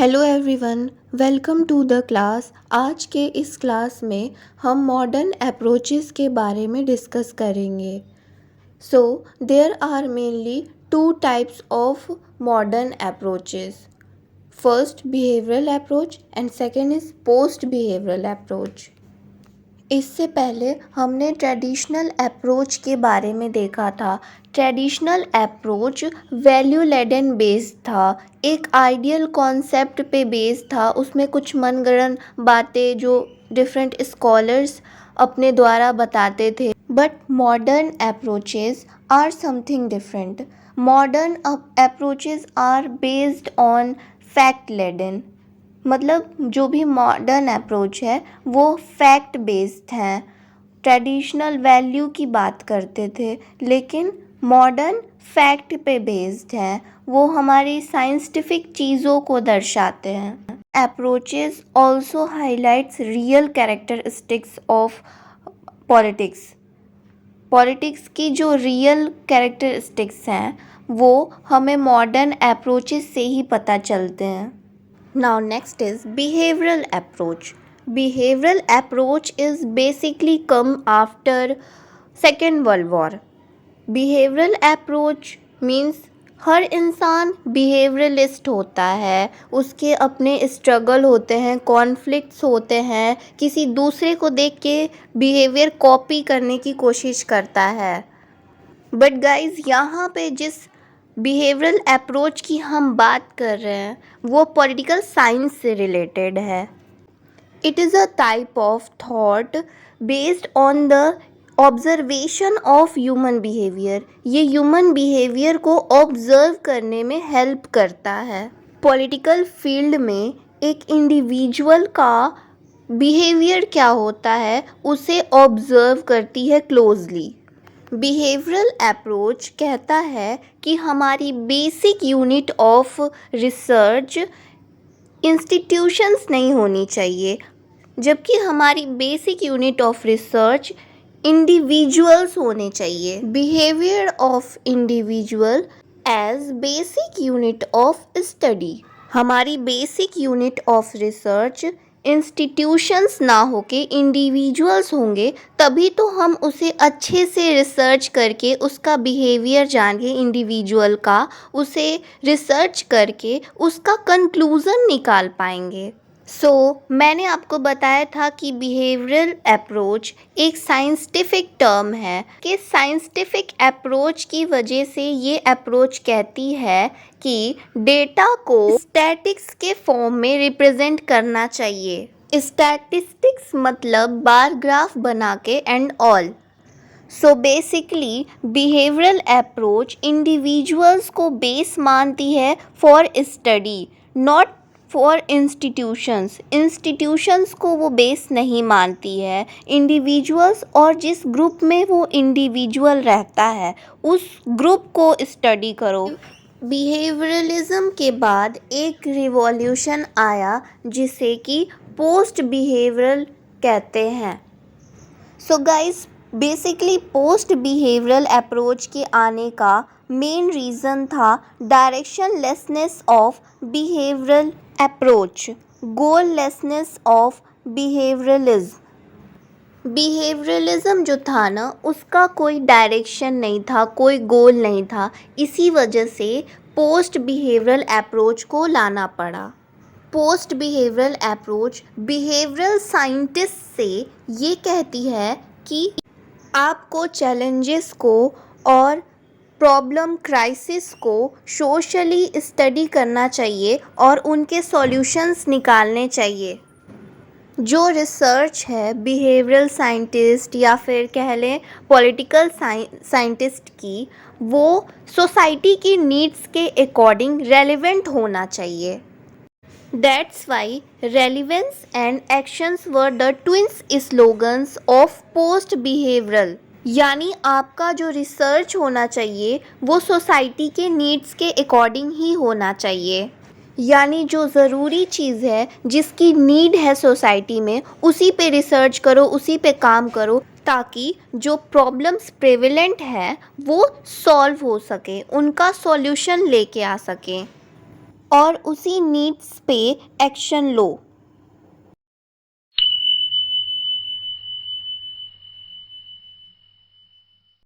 Hello everyone, welcome to the class. आज के इस क्लास में हम मॉडर्न अप्रोचेस के बारे में डिस्कस करेंगे। So there are mainly two types of modern approaches. First behavioural approach and second is post behavioural approach. इससे पहले हमने ट्रेडिशनल अप्रोच के बारे में देखा था। Traditional approach value laden based था, एक आइडियल कॉन्सेप्ट पे बेस्ड था। उसमें कुछ मनगढ़ंत बातें जो डिफरेंट स्कॉलर्स अपने द्वारा बताते थे। But modern approaches are something different. Modern approaches are based on fact laden, मतलब जो भी मॉडर्न अप्रोच है वो फैक्ट बेस्ड हैं। ट्रेडिशनल वैल्यू की बात करते थे, लेकिन मॉडर्न फैक्ट पे बेस्ड हैं। वो हमारी साइंटिफिक चीज़ों को दर्शाते हैं। Approaches also highlights real characteristics of politics. Politics की जो रियल कैरेक्टरिस्टिक्स हैं वो हमें मॉडर्न अप्रोचेस से ही पता चलते हैं। Now next is behavioral approach. Behavioral approach is basically come after Second World War. Behavioral approach means हर इंसान बिहेवियरलिस्ट होता है, उसके अपने स्ट्रगल होते हैं, कॉन्फ्लिक्ट्स होते हैं, किसी दूसरे को देख के बिहेवियर कॉपी करने की कोशिश करता है। बट गाइज यहाँ पे जिस बिहेवियरल अप्रोच की हम बात कर रहे हैं वो पॉलिटिकल साइंस से रिलेटेड है। It is a type of thought based on the observation of human behaviour. ये ह्यूमन बिहेवियर को ऑब्जर्व करने में हेल्प करता है। पॉलिटिकल फील्ड में एक इंडिविजुअल का बिहेवियर क्या होता है उसे ऑब्जर्व करती है क्लोजली। बिहेवियरल अप्रोच कहता है कि हमारी basic unit of research institutions नहीं होनी चाहिए, जबकि हमारी basic unit of research individuals होने चाहिए। Behaviour of individual as basic unit of study. हमारी basic unit of research institutions ना होके इंडिविजुअल्स होंगे, तभी तो हम उसे अच्छे से रिसर्च करके उसका बिहेवियर जान के इंडिविजुअल का उसे रिसर्च करके उसका कंक्लूज़न निकाल पाएंगे। मैंने आपको बताया था कि बिहेवियरल अप्रोच एक साइंटिफिक टर्म है कि साइंटिफिक अप्रोच की वजह से ये अप्रोच कहती है कि डेटा को स्टैटिक्स के फॉर्म में रिप्रेजेंट करना चाहिए। स्टैटिस्टिक्स मतलब बार ग्राफ बना के and all. Basically behavioural approach individuals को बेस मानती है for study, not for institutions को वो बेस नहीं मानती है। इंडिविजुअल्स और जिस ग्रुप में वो इंडिविजुअल रहता है उस ग्रुप को स्टडी करो। बिहेवियरलिज्म के बाद एक रिवॉल्यूशन आया जिसे कि पोस्ट बिहेवियरल कहते हैं। Guys basically post behavioural approach के आने का मेन रीज़न था directionlessness of behavioural approach, goallessness of behaviouralism. Behaviouralism जो था ना उसका कोई डायरेक्शन नहीं था, कोई गोल नहीं था। इसी वजह से पोस्ट बिहेवियरल अप्रोच को लाना पड़ा। Post behavioural approach behavioural scientist से ये कहती है कि आपको चैलेंजेस को और प्रॉब्लम क्राइसिस को सोशली स्टडी करना चाहिए और उनके सॉल्यूशंस निकालने चाहिए। जो रिसर्च है बिहेवियरल साइंटिस्ट या फिर कह लें पॉलिटिकल साइंटिस्ट की, वो सोसाइटी की नीड्स के अकॉर्डिंग रेलेवेंट होना चाहिए। That's why relevance and actions were the twin slogans of post behavioral। यानी आपका जो रिसर्च होना चाहिए वो सोसाइटी के नीड्स के अकॉर्डिंग ही होना चाहिए। यानी जो ज़रूरी चीज़ है, जिसकी नीड है सोसाइटी में, उसी पे रिसर्च करो, उसी पे काम करो, ताकि जो प्रॉब्लम्स प्रेवेलेंट है वो सॉल्व हो सके, उनका सॉल्यूशन लेके आ सकें। और उसी नीड्स पे एक्शन लो।